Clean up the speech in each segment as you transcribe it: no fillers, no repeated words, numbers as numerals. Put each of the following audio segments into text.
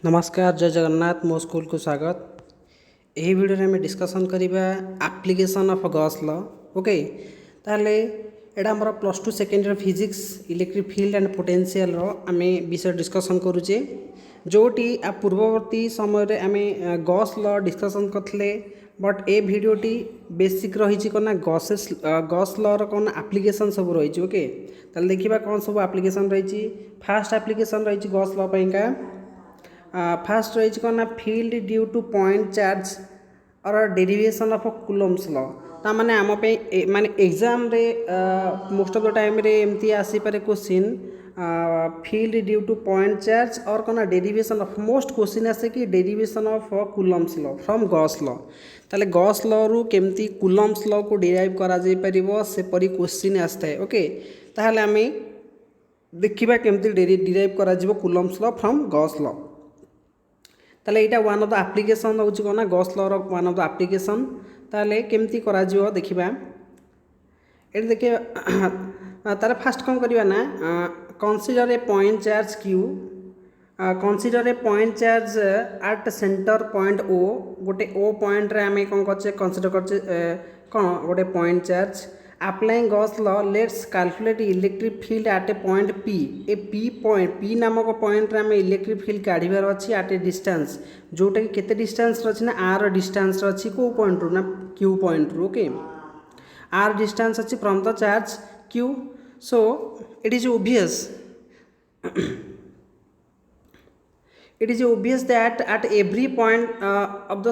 नमस्कार जय जगन्नाथ मो स्कूल को स्वागत। यही वीडियो में डिस्कसन करिबा application of Gauss law. Okay ताले एडा हमर plus 2 second year physics electric field and potential रो आमे विषय डिस्कसन करूचे जोटी आ पूर्ववर्ती समय रे आमे गॉस लॉ डिस्कसन करथले। बट ए वीडियोटी बेसिक रही कोना गॉस लॉ रो कोन एप्लिकेशन सब रही। ओके ताले देखिबा कोन सब एप्लिकेशन रही। फर्स्ट एप्लिकेशन रही गॉस लॉ पइका फास्ट रही कौन ना field due to point charge और डेरिवेशन ऑफ कूलम्स लॉ। ता माने आम पे माने एग्जाम रे मोस्ट ऑफ द टाइम रे एमती आसी पारे question field due to point charge और कौन डेरिवेशन ऑफ मोस्ट क्वेश्चन आसे कि derivation of Coulomb's law from Gauss law. ताले गॉस लॉ रु केमती कूलम्स लॉ को डिराइव करा जाय परिबो से परी क्वेश्चन आस्ता है। ओके ताहले आमे देखिबा केमती डिराइव करा जिवो Coulomb's law from Gauss law. ताले एटा वन ऑफ द एप्लिकेशन होची कोना गॉस लॉ रो वन ऑफ द एप्लिकेशन। ताले केमती करा जिवो देखिबा एट देखे ताले फर्स्ट कोन करिवा ना consider a point charge Q consider a point charge at center point O गोटे ओ पॉइंट रे आमे कोन करछे कंसीडर करछे कोन गोटे point charge applying Gauss law let's calculate electric field at a point P. A P point P नामक point रे आमे electric field काढिबार अछि एट ए डिस्टेंस जोटा कि केते डिस्टेंस रछि ना आर डिस्टेंस रछि को पॉइंट रू ना क्यू पॉइंट रू। ओके आर डिस्टेंस अछि from the charge Q. So it is obvious that at every point of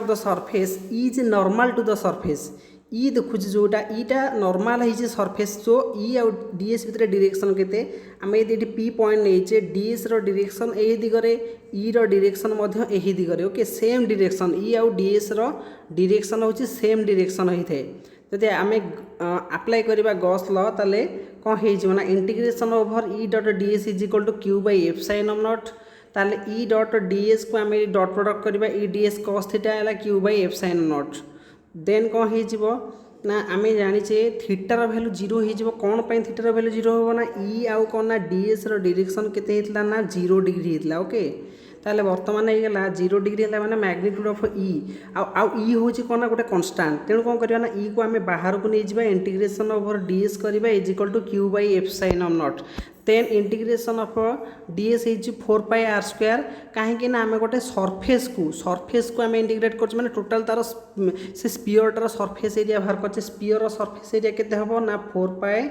the surface is normal to the surface। ई देखु जोटा ईटा नॉर्मल है सरफेस जो ई आउ डीएस भितर डायरेक्शन केते आमे यदि पी पॉइंट नहींचे डीएस रो डायरेक्शन एही दिगरे ई रो डायरेक्शन मध्य एही दिगरे। ओके सेम डायरेक्शन ई आउ डीएस रो डायरेक्शन होची सेम डायरेक्शन होई थे। जदि आमे अप्लाई करिबा गॉस लॉ ताले कोन हे जिवना integration over E dot DS is equal to Q by epsilon of naught. ताले ई डॉट डीएस को आमे डॉट प्रोडक्ट करिबा ई डीएस cos थीटा हैला Q by epsilon naught. Then कौन हो ना आमे जानिचे थीटार भैल्यू जीरो हो कौन पाई थीटार भैल्यू जीरो हो ना ई आउ कौन ना डीएस रो डायरेक्शन केते हेतला ना 0 डिग्री हेतला। ओके ताले वर्तमान हे गला 0 डिग्री हेतला माने मैग्नीट्यूड ऑफ ई आउ ई होची कौन ना गोटे कांस्टेंट तेणु कौन करबा ना ई को आमे बाहर को नै जिबा इंटीग्रेशन ओवर डीएस करबा is equal to Q by epsilon of naught. Then integration of D S 4 pi R square कहीं ना आमे गोटे सरफेस को आमे इंटीग्रेट कर माने टोटल तार से स्पीयर तार सरफेस एरिया बाहर करछे स्पीयर रो सरफेस एरिया केते हबो ना 4 पाई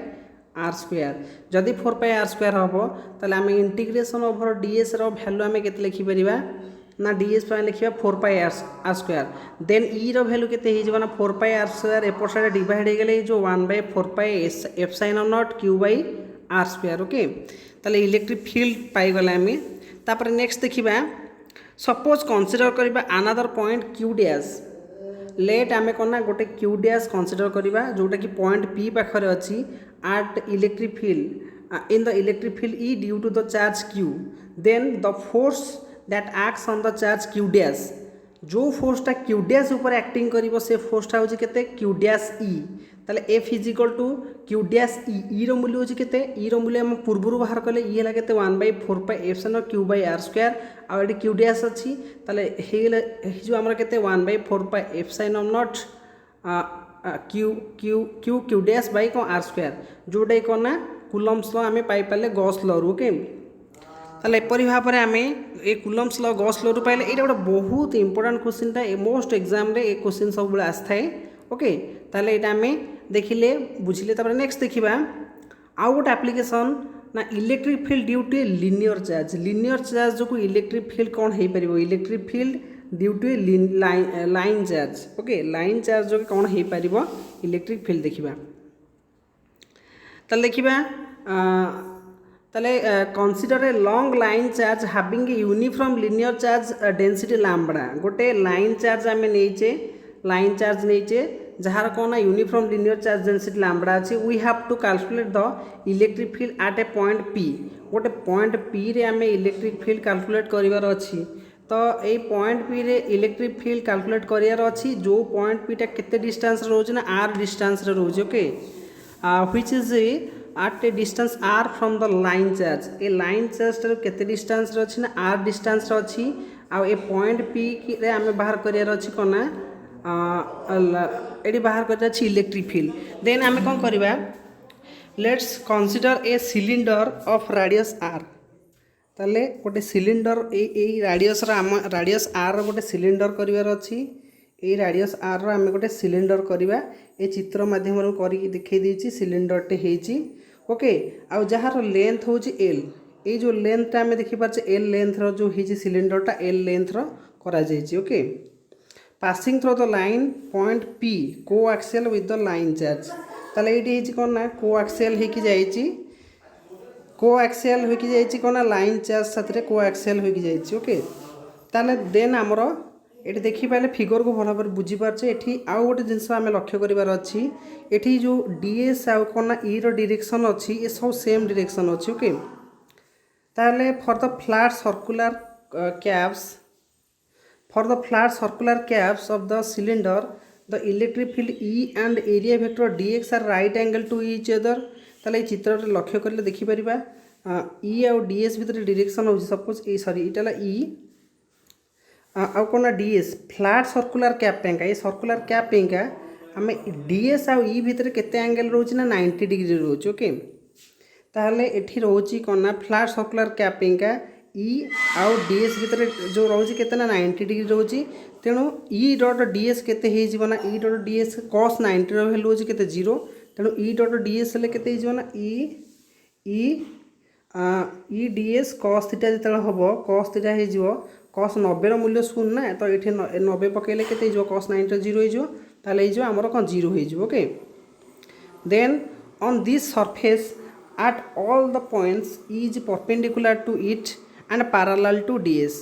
आर स्क्वायर। जदि 4 पाई आर स्क्वायर हबो ताले आमे इंटीग्रेशन ओवर डीएस रो वैल्यू आमे केते लिखि परिबा ना डीएस पाई लिखिबा 4 pi R square. Then E रो वैल्यू केते हे जबो ना 4 पाई आर स्क्वायर एपर साइड डिवाइड हे गेले जो 1/4 pi epsilon of naught Q by R square. Okay ताले इलेक्ट्रिक फील्ड पाई गला आमे तापर नेक्स्ट देखिबा सपोज कंसीडर करिबा another point Q dash. Let आमे कोना गोटे क्यू डैश कंसीडर करिबा जोटा कि पॉइंट पी पाखरे अछि at electric field in the electric field E due to the charge Q. Then the force that acts on the charge Q dash जो फोर्सटा क्यू डैश ऊपर एक्टिंग करिवो से फोर्सटा होछि केते क्यू डैश ई। ताले F is equal to Q dash E रो मूल्य होछि केते ई रो मूल्य हम पूर्वरु बाहर कले ई हला केते 1/4 pi epsilon Q by R square आ एडी क्यू डैश अछि ताले हेले जो हमरा केते 1/4 pi epsilon of naught Q Q Q Q dash by को आर स्क्वायर जोडे को ना कूलम्स लॉ हमें पाई पाले गॉस लॉ रू। ओके ताले एपरि भाव रे आमे ए कूलम्स लॉ गॉस लॉ रू पाइले एटा गोटे बहुत इंपोर्टेंट क्वेश्चन ता मोस्ट एग्जाम रे ए क्वेश्चन सब बेले आस्थाय। ओके ताले एटा आमे देखिले बुझिले तापर नेक्स्ट देखिबा आउ गोटे एप्लिकेशन ना electric field due to a linear charge जो को इलेक्ट्रिक फील्ड कौन हे परिबो electric field due to a line charge. Okay line charge जो कौन हे परिबो इलेक्ट्रिक फील्ड देखिबा ताले देखिबा ताले consider a long line charge having a uniform linear charge density lambda. गोटे लाइन चार्ज आमे नैचे जहार कौन ना uniform linear charge density lambda अछि। We have to calculate the electric field at a point P. गोटे पॉइंट पी रे आमे इलेक्ट्रिक फील्ड कैलकुलेट करिवार अछि तो ए पॉइंट पी रे इलेक्ट्रिक फील्ड कैलकुलेट करिवार अछि जो पॉइंट पी टा केते डिस्टेंस रे रोज ना आर डिस्टेंस रे रोज। Okay which is at a distance r from the line charge ए line charge टर केते distance रे अछि ना r distance रे अछि आ ए point p रे आमे बाहर करियार अछि कोना एडी बाहर करिया अछि इलेक्ट्रिक फील्ड देन आमे कोन करबा let's consider a cylinder of radius r ताले गोटे सिलिंडर ए रेडियस रा आम रेडियस r रो गोटे सिलिंडर करिवार अछि ए रेडियस r रो आमे गोटे सिलिंडर करबा ए चित्र माध्यम रो करी दिखै दैछि सिलिंडर टे हेछि ओके आ जहार लेंथ होछि l ए जो लेंथ ता आमे देखि पाछे l लेंथ रो जो हेछि सिलिंडर ता l लेंथ रो करा जाइछि okay passing through the line point p coaxial with the line charge ताले एटी हेछि कोन ना कोएक्सियल हेकि जाइछि कोएक्सियल होकि जाइछि कोन लाइन चार्ज साथरे कोएक्सियल होकि जाइछि ओके ताले देन हमरो एठी देखि पाले फिगर को भलो पर बुझी पारछे एठी आउ गोटे जिंस हमें लक्ष्य करिवार अछि एठी जो ds आउ कोन e रो डायरेक्शन अछि ए सब सेम डायरेक्शन अछि ओके ताले for the flat circular caps of the cylinder the electric field E and area vector dx are right angle to each other ताले चित्र रे लक्ष्य करले देखि परिबा E आउ ds भितर डायरेक्शन होछि सपोज ए सॉरी इटाला E आउ कोन ds फ्लैट सर्कुलर कैप पेंका ए सर्कुलर कैप पेंका हमें ds आउ E भितर केते एंगल रोछि ना 90 डिग्री रोछि ओके ताले एठी रोछि कोन फ्लैट सर्कुलर कैप पेंका E आउ ds भितर जो रोछि केते ना 90 डिग्री रोछि तेणु E डॉट ds केते हे जिवो ना E डॉट ds cos 90 रो वैल्यू होछि केते 0 तेणु E डॉट ds ले केते हे जिवो ना E ds cos थीटा जेतला हबो cos थीटा हे जिवो cos 90 रो मूल्य 0 ना तो एठी 90 पकेले केते हे जिवो cos 90 रो 0 हे जिवो ताले हे जिवो हमरो कोन 0 हे जिवो okay then on this surface at all the points is perpendicular to it and parallel to ds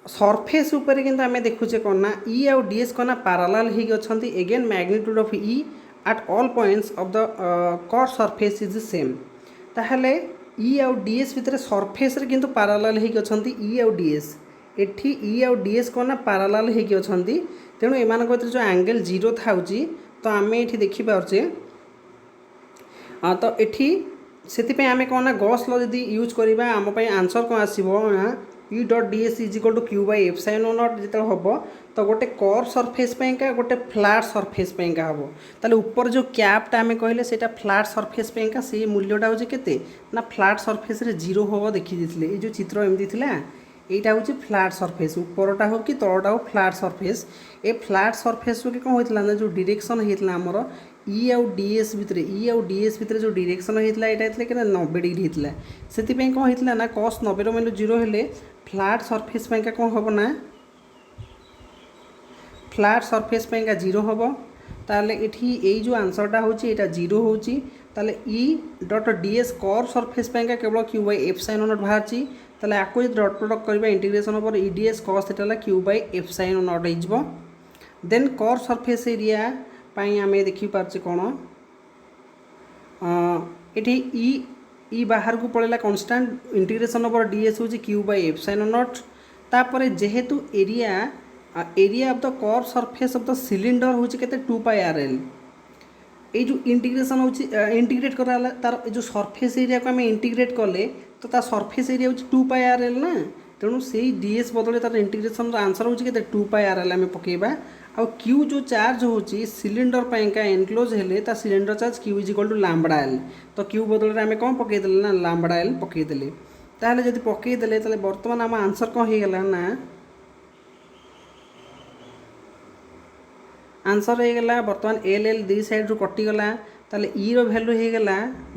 surface ऊपर किंतु आमे देखुचे कोन ना E आउ ds कोन पैरेलल हे गछंती again magnitude of E at all points of the curved surface is the same ताहले E आउ ds भितर सरफेस रे किंतु पैरेलल हे गछंती E आउ ds एठी E आउ ds कोन पैरेलल हे गछंती तेणु एमान को जो एंगल 0 थाउची तो आमे एठी देखि पारछे तो एठी सेति पे आमे कोन गॉस लॉ यदि यूज करिबा आम पय आंसर को आसीबो ना E dot ds is equal to q by epsilon naught जेते हबो तो गोटे कर्व सरफेस पेंका गोटे फ्लैट सरफेस पेंका हबो ताले ऊपर जो कैप ता हमें कहले सेटा फ्लैट सरफेस पेंका से मूल्यटा होजे केते ना फ्लैट सरफेस रे 0 होबो देखि दिथिले ए जो चित्र एमदी थिला एटा होची फ्लैट सरफेस ऊपरटा हो कि तळटा हो फ्लैट सरफेस ए फ्लैट सरफेस रो कि कोन होइतला ना जो डायरेक्शन हेतला हमरो E आउ ds भितर जो डायरेक्शन हेतला एटा हेतले कि 90 डिग्री हेतला सेति पे कोन हेतला ना cos 90 रो वैल्यू 0 हेले फ्लैट सरफेस पेंका कोन होबो ना फ्लैट सरफेस पेंका 0 होबो ताले एठी एई जो आंसरटा होची एटा 0 होची ताले E dot ds curve surface पेंका केवल q बाय एप्सिलॉन नॉट बाहरची ताले आको जे डॉट प्रोडक्ट करबा integration over E ds cos theta ला q बाय एप्सिलॉन नॉट हिजबो then curve surface area pi आमे देखि पारछे कोन एठी E बाहर को पळेला कांस्टेंट इंटीग्रेशन ओवर ds होची q बाय एप्सिलॉन नॉट तापरे जेहेतु area of the curve surface of the cylinder होची केते 2 पाई rl ए जो इंटीग्रेशन होची इंटीग्रेट कराला तार जो सरफेस एरिया को हमें इंटीग्रेट करले तो ता सरफेस एरिया होची 2 पाई rl ना तेणु से ds बदले तार इंटीग्रेशन आंसर होची केते 2 पाई rl हमें पकेबा आ q जो चार्ज होची सिलिंडर पैंका एनक्लोज हेले ता cylinder charge q is equal to lambda l तो q बदले हमें कोन पके देले ना लैम्बडा l पके देले ताले जदि पके देले ताले वर्तमान हम आंसर कोन हे गेला ना आंसर हे गेला वर्तमान l दी साइड रो कटि गला ताले E रो वैल्यू हे गेला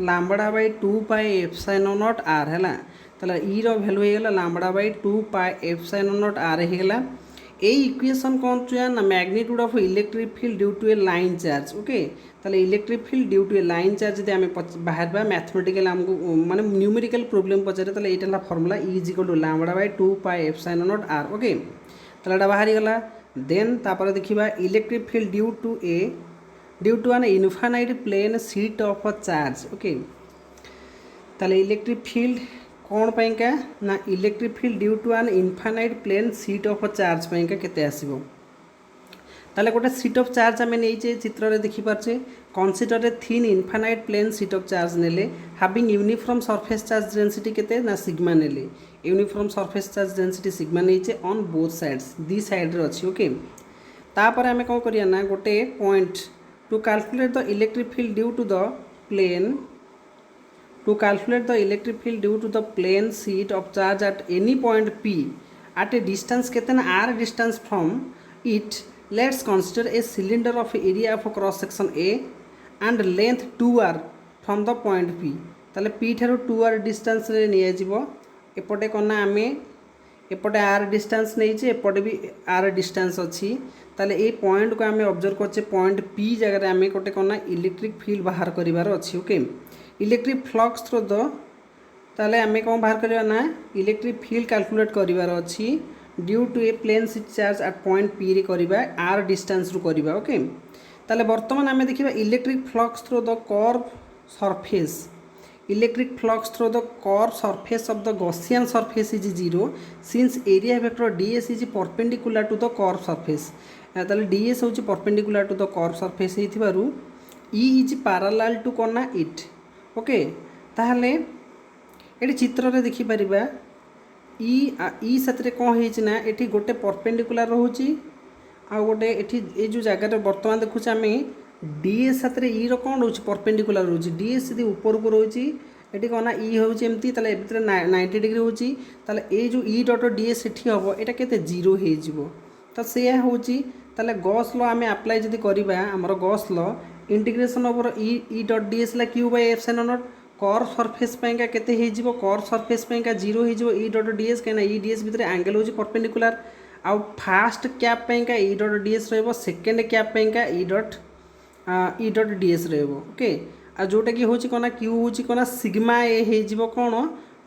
lambda by 2 pi epsilon not r हैला ताले E रो वैल्यू हे गेला lambda by 2 pi epsilon not r हे गेला ए इक्वेशन कौन चुया ना magnitude of electric field due to a line charge okay ताले electric field due to a line charge जदि आमे बाहर बा मैथमेटिकल हमको माने न्यूमेरिकल प्रॉब्लम पचारे ताले एटाला formula E is equal to lambda by 2 pi epsilon not r okay ताले एटा बाहरी गला देन तापर देखिबा electric field due to an infinite plane sheet of a charge okay ताले इलेक्ट्रिक फील्ड कौन पैंका ना electric field due to an infinite plane sheet of a charge पैंका केते आसीबो ताले गोटे सीट ऑफ चार्ज आम नहीं चित्र में देखिपारे consider a thin infinite plane sheet of charge नेले having uniform surface charge density केते ना सिग्मा नेले uniform surface charge density sigma नहीं ऑन बोथ साइड्स दी साइड रे अच्छी ओके तापर आम कौन करिया ना गोटे point to calculate the electric field due to the plane to calculate the electric field due to the plane sheet of charge at any point P at a distance केते ना r distance from it, let's consider a cylinder of area of cross section A and length 2r from the point P ताले P ठारो 2r distance रे निया जिवो एपटे कोना आमे एपटे r distance नहीं छे एपटे भी r distance अच्छी ताले ए पॉइंट को आमे ऑब्जर्व करछे पॉइंट P जगह रे आमे कोटे कोना इलेक्ट्रिक फील्ड बाहर करिवार अच्छी okay electric flux through the ताले आमे कौन बाहर करवा ना इलेक्ट्रिक फील्ड कैलकुलेट करिवार अच्छी due to a plane sheet charge at point P रे करिबा आर डिस्टेंस रु करिबा ओके ताले वर्तमान आमे देखिबा electric flux through the curve surface electric flux through the curve surface of the Gaussian surface is 0 since area vector ds is perpendicular to the curve surface ताले ds होची perpendicular to the curve surface हेतिबारु e is parallel to कोना it okay ताहले एटी चित्र रे देखि परिबा ई साथरे कोन हेछि ना एटी गोटे परपेंडिकुलर रहउची आ गोटे एटी ए जो जगह रे वर्तमान देखुछ आमे ds साथरे ई रो कोन रहउची परपेंडिकुलर रहउची ds यदि ऊपर को रहउची एटी कोना ई होउची एम्ति ताले एभितरे 90 डिग्री होउची ताले ए जो ई डॉट ds एठी हबो एटा केते 0 हे जिवो त से होउची ताले गॉस लॉ आमे अप्लाई जदि करिबा हमर Gauss law integration over E dot ds ला q by epsilon not curve surface पैंका केते हे जिवो कर्व सरफेस पैंका 0 हे जिवो ई डॉट ds केना ई ds भितरे एंगल होची परपेंडिकुलर आ फर्स्ट कैप पैंका ई डॉट ds रहबो सेकंड कैप पैंका ई डॉट ds रहबो ओके आ जोटा कि होची कोना q होची कोना सिग्मा ए हे जिवो कोन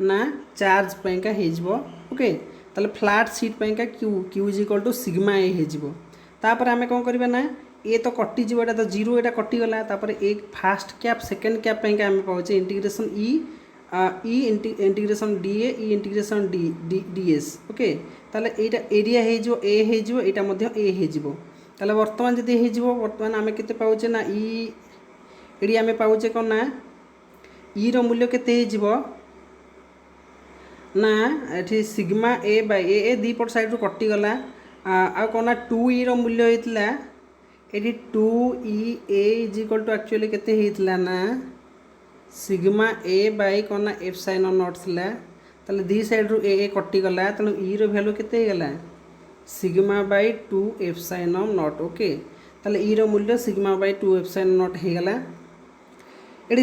ना चार्ज पैंका हे जिवो ओके ताले फ्लैट शीट पैंका q is equal to sigma A हे जिवो तापर आमे कोन करबा ना ए तो कटि जीव एटा तो 0 एटा कटि गला तापर एक फास्ट कैप सेकंड कैप पे आमे पाउचे integration E integration d A E integration ds okay ताले एटा एरिया हे जो ए हे जो एटा मध्ये ए हे जिवो ताले वर्तमान जदि हे जिवो वर्तमान आमे केते पाउचे ना ई एडी आमे पाउचे कोन ना ई रो मूल्य केते हे जिवो ना एठी सिग्मा ए बाय ए दी पट साइड रो कटि गला आ कोन ना 2e रो मूल्य हेतला एटी 2e a is equal to actually केते हेतला ना सिग्मा a बाय कोना एप्सिलॉन नॉट थिला ताले दी साइड रो a कटि गला तनो e रो वैल्यू केते हे गला sigma by 2 epsilon not okay ताले e रो मूल्य सिग्मा बाय 2 एप्सिलॉन नॉट हे गला it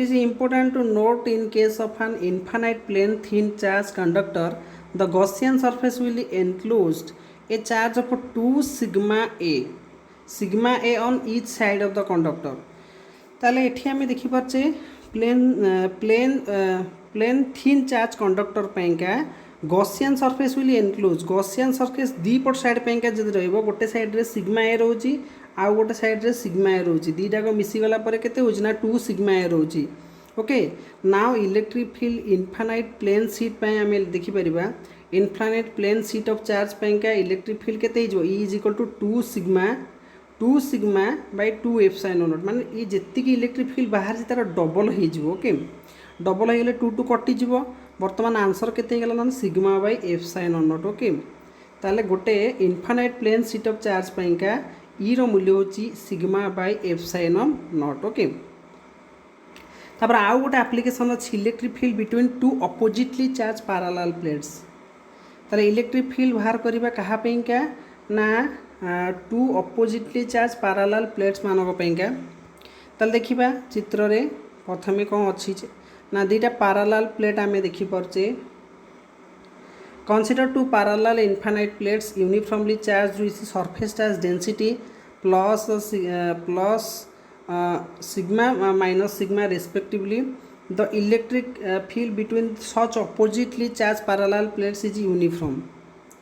is important to note in case of an infinite plane thin charge conductor the Gaussian surface will enclosed a charge of 2 sigma a on each side of the conductor ताले एठी हमें देखि परचे plane thin charge conductor पैंका Gaussian surface will enclose Gaussian surface दी पट side पैंका जदि रहइबो गोटे साइड रे सिग्मा ए रहउची आ गोटे साइड रे सिग्मा ए रहउची दीटा को मिसी गला परे केते होची ना 2 सिग्मा ए रहउची okay now electric field infinite plane sheet पे हमें देखि परिबा infinite plane sheet of charge पैंका इलेक्ट्रिक फील्ड केते हिजो e is equal to 2 sigma by 2 epsilon not माने ई जेति की इलेक्ट्रिक फील्ड बाहर जे तार डबल हे जिवो ओके डबल हे गेले 2 2 कटि जिवो वर्तमान आंसर केते गेला ना sigma by epsilon not okay ताले गोटे infinite plane sheet of charge पैंका ई रो मूल्य होची sigma by epsilon not okay तापर आउ गोटे एप्लीकेशन अछि electric field between two oppositely charge parallel plates ताले इलेक्ट्रिक फील्ड बाहर करबा कहा पैंका ना two oppositely charge parallel plates मानक पैंका ताले देखिबा चित्र रे प्रथमे कोन अछि ना दीटा पैरेलल प्लेट आमे देखि परचे consider two parallel infinite plates uniformly charged with surface charge density plus sigma minus sigma respectively the electric field between such oppositely charged parallel plates is uniform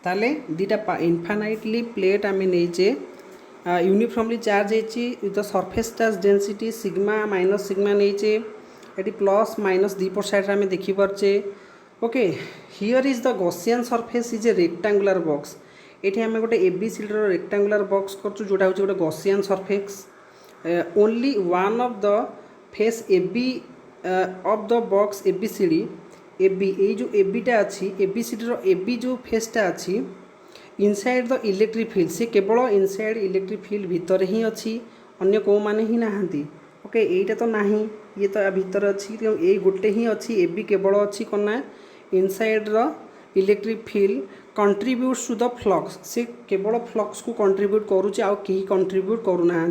ताले दीटा इनफाइनाइटली प्लेट आमे नेचे uniformly charge हेची with the surface charge density sigma minus sigma नेचे एटी plus minus दी पर side आमे देखि परचे okay here is the Gaussian surface is a rectangular box ये आम गोटे ABCD रेक्टांगुलर बॉक्स कर जोटा हूँ गोटे Gaussian surface only one of the face AB of the box ABCD AB ये जो ABटा अच्छी ABCD AB जो फेसटा अच्छी इनसाइड द इलेक्ट्रिक फील्ड से केवल इनसाइड इलेक्ट्रिक फील्ड भितर ही अच्छी अन्य कौ माने ही नहांती ओके यहीटा तो नहीं ये तो भितर अच्छी ये गोटे ही अच्छी एबी केवल अच्छी कौन ना inside the electric field contributes to the flux से केवल फ्लक्स को कंट्रीब्यूट करुचे आउ कहीं कंट्रीब्यूट करूना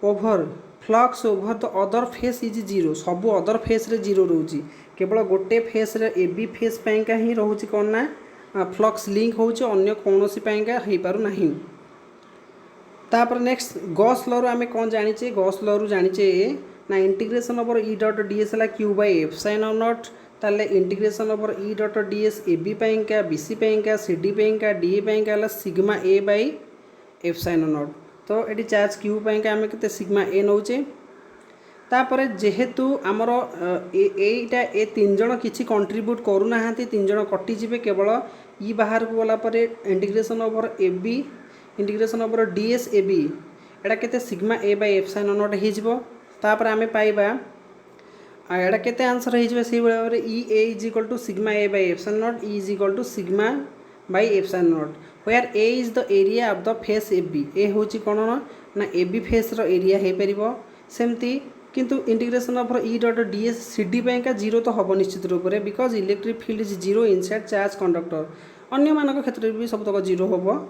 over flux over the other face is zero सब अदर फेस रे जीरो रोचे केवल गोटे फेस रे एबी फेस पाइंका ही रोचे कौन ना फ्लक्स लिंक होचे अन्य कौनसी पाइंका हो पारु नहीं। तापर नेक्स्ट गॉस लॉ आम कौन जानीचे गॉस लॉ जानीचे ना integration over E dot ds है q by epsilon not ताले integration over E dot ds AB पाइंका बीसी पाइंका सीडी पाइंका डीए पाइंका है sigma A by epsilon not तो ये चार्ज क्यू पाइंका आम के सिग्मा ए नौचे तापर जेहेतु आमर एटा ए तीन जन किसी कंट्रीब्यूट करूना तीन जन कटिजे केवल ई बाहर को गलापर integration over AB integration over ds AB एटा केते sigma A by epsilon not हो तापर आम पाइबा एटा केते आंसर हो से भाव E A is equal to sigma A by epsilon not E is equal to sigma by epsilon not where A is the area of the face AB ए हूँ कौन ना एबी फेस रो area हो पार सेमती किंतु integration of E dot ds CD पाइंका zero तो हम निश्चित रूप से because electric field is zero inside charge conductor अन्य मान क्षेत्र में भी सबतक जीरो हम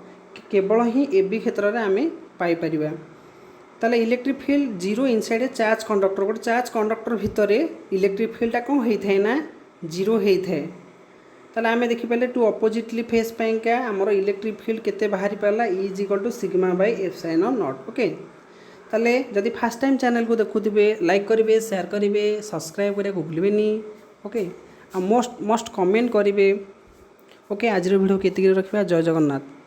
केवल ही एबी क्षेत्र में आम पाइपर ताले electric field zero inside charge conductor गोटे चार्ज कंडक्टर भितर इलेक्ट्रिक फील्डटा कौन होता है ना जीरो होता है ताले आम देखिपारे टू अपोजिटली फेस पाइंका आमर इलेक्ट्रिक फील्ड केते बाहरी पाला E is equal to sigma by epsilon naught okay ताले जदि फास्ट टाइम चैनल को देखुवे लाइक करेंगे शेयर करेंगे सब्सक्राइब करने को भूलें ओके आ मस्ट कमेंट करेंगे ओके आज वीडियो के रखा जय जगन्नाथ।